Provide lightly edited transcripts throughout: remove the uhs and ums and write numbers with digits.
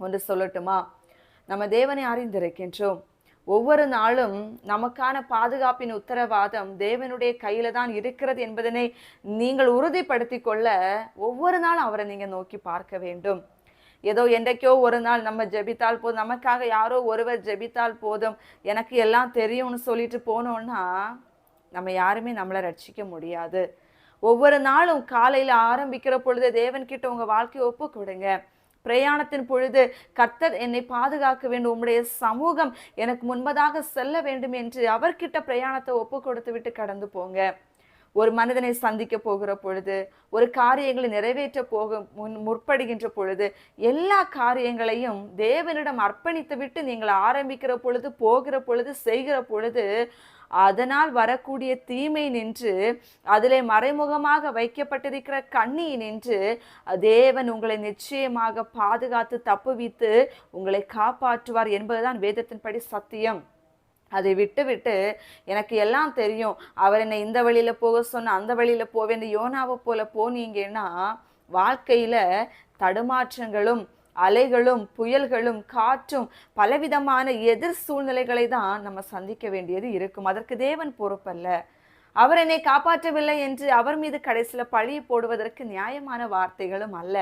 ஒன்று சொல்லட்டுமா? நம்ம தேவனை அறிந்திருக்கின்றோம். ஒவ்வொரு நாளும் நமக்கான பாதுகாப்பின் உத்தரவாதம் தேவனுடைய கையில தான் இருக்கிறது என்பதனை நீங்கள் உறுதிப்படுத்திக் கொள்ள ஒவ்வொரு நாளும் அவரை நீங்க நோக்கி பார்க்க வேண்டும். ஏதோ என்றைக்கோ ஒரு நாள் நம்ம ஜெபித்தால் போதும், நமக்காக யாரோ ஒருவர் ஜெபித்தால் போதும், எனக்கு எல்லாம் தெரியும்னு சொல்லிட்டு போனோம்னா நம்ம யாருமே நம்மளை ரட்சிக்க முடியாது. ஒவ்வொரு நாளும் காலையில ஆரம்பிக்கிற பொழுது தேவன்கிட்ட உங்க வாழ்க்கையை ஒப்பு கொடுங்க. பிரயாணத்தின் பொழுது கர்த்தர் என்னை பாதுகாக்க வேண்டும், உம்முடைய சமூகம் எனக்கு முன்பதாக செல்ல வேண்டும் என்று அவர்கிட்ட பிரயாணத்தை ஒப்பு கொடுத்து விட்டு கடந்து போங்க. ஒரு மனிதனை சந்திக்க போகிற பொழுது, ஒரு காரியங்களை நிறைவேற்ற முற்படுகின்ற பொழுது, எல்லா காரியங்களையும் தேவனிடம் அர்ப்பணித்து விட்டு நீங்கள் ஆரம்பிக்கிற பொழுது, போகிற பொழுது, செய்கிற பொழுது, அதனால் வரக்கூடிய தீமை நின்று, அதிலே மறைமுகமாக வைக்கப்பட்டிருக்கிற கண்ணி நின்று தேவன் உங்களை நிச்சயமாக பாதுகாத்து தப்புவித்து உங்களை காப்பாற்றுவார் என்பதுதான் வேதத்தின்படி சத்தியம். அதை விட்டு விட்டு எனக்கு எல்லாம் தெரியும், அவர் என்னை இந்த வழியில போக சொன்ன அந்த வழியில போவேன் யோனாவை போல போனீங்கன்னா வாழ்க்கையில தடுமாற்றங்களும் அலைகளும் புயல்களும் காற்றும் பலவிதமான எதிர் சூழ்நிலைகளை தான் நம்ம சந்திக்க வேண்டியது இருக்கும். அதற்கு தேவன் பொறுப்பல்ல. அவர் என்னை காப்பாற்றவில்லை என்று அவர் மீது கடைசியில பழி போடுவதற்கு நியாயமான வார்த்தைகளும் அல்ல.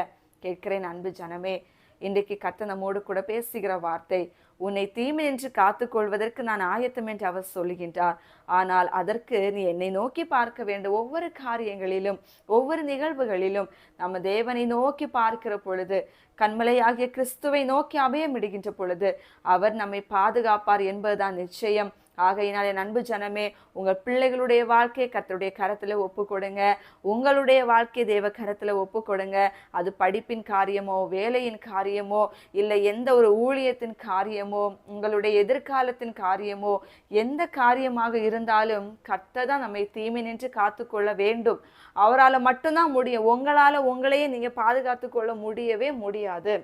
கேட்கிறேன் அன்பு ஜனமே, இன்றைக்கு கர்த்தர் நம்மோடு கூட பேசுகிற வார்த்தை, உன்னை தீமை என்று காத்துக்கொள்வதற்கு நான் ஆயத்தம் என்று அவர் சொல்லுகின்றார். ஆனால் அதற்கு நீ என்னை நோக்கி பார்க்க வேண்டும். ஒவ்வொரு காரியங்களிலும் ஒவ்வொரு நிகழ்வுகளிலும் நம்ம தேவனை நோக்கி பார்க்கிற பொழுது, கண்மலையாகிய கிறிஸ்துவை நோக்கி அபயமிடுகின்ற பொழுது அவர் நம்மை பாதுகாப்பார் என்பதுதான் நிச்சயம். ஆகையினால் என் அன்பு ஜனமே, உங்கள் பிள்ளைகளுடைய வாழ்க்கையை கர்த்தருடைய கரத்துல ஒப்பு கொடுங்க. உங்களுடைய வாழ்க்கை தேவ கரத்துல ஒப்பு கொடுங்க. அது படிப்பின் காரியமோ, வேலையின் காரியமோ, இல்லை எந்த ஒரு ஊழியத்தின் காரியமோ, உங்களுடைய எதிர்காலத்தின் காரியமோ, எந்த காரியமாக இருந்தாலும் கர்த்தர் தான் நம்மை தீமை நின்று காத்துக்கொள்ள வேண்டும். அவரால் மட்டும்தான் முடியும். உங்களால உங்களையே நீங்க பாதுகாத்து கொள்ள முடியவே முடியாது.